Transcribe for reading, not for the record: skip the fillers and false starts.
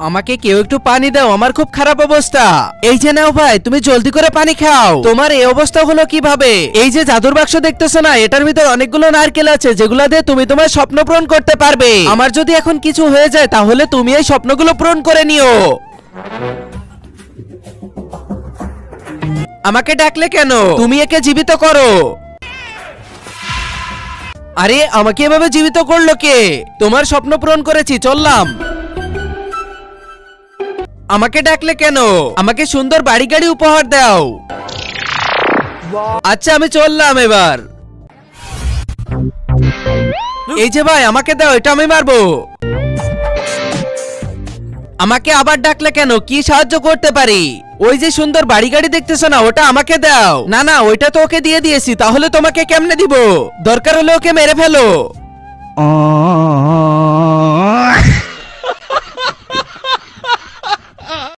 আমাকে কেউ একটু পানি দাও, আমার খুব খারাপ অবস্থা। এই যে নাও ভাই, তুমি জলদি করে পানি খাও। তোমার এই অবস্থা হলো কিভাবে? এই যে জাদুর বাক্স দেখতেছো না, এটার ভিতর অনেকগুলো নারকেল আছে যেগুলা দিয়ে তুমি তোমার স্বপ্ন পূরণ করতে পারবে। আমার যদি এখন কিছু হয়ে যায় তাহলে তুমি এই স্বপ্নগুলো পূরণ করে নিও। আমাকে ডাকলে কেন? তুমি একে জীবিত করো। আরে আমাকে এভাবে জীবিত করলো কে? তোমার স্বপ্ন পূরণ করেছি, চললাম। আমাকে ডাকলে কেন? আমাকে সুন্দর বাড়ি গাড়ি উপহার দাও। আচ্ছা আমি চললাম এবার। এই যে ভাই, আমাকে দাও, এটা আমি মারবো। আমাকে আবার ডাকলে কেন? কি সাহায্য করতে পারি? ওই যে সুন্দর বাড়ি গাড়ি দেখতেছো না, ওটা আমাকে দাও। না না, ওইটা তো ওকে দিয়ে দিয়েছি, তাহলে তোমাকে কেমনে দিব? দরকার হলে ওকে মেরে ফেলো।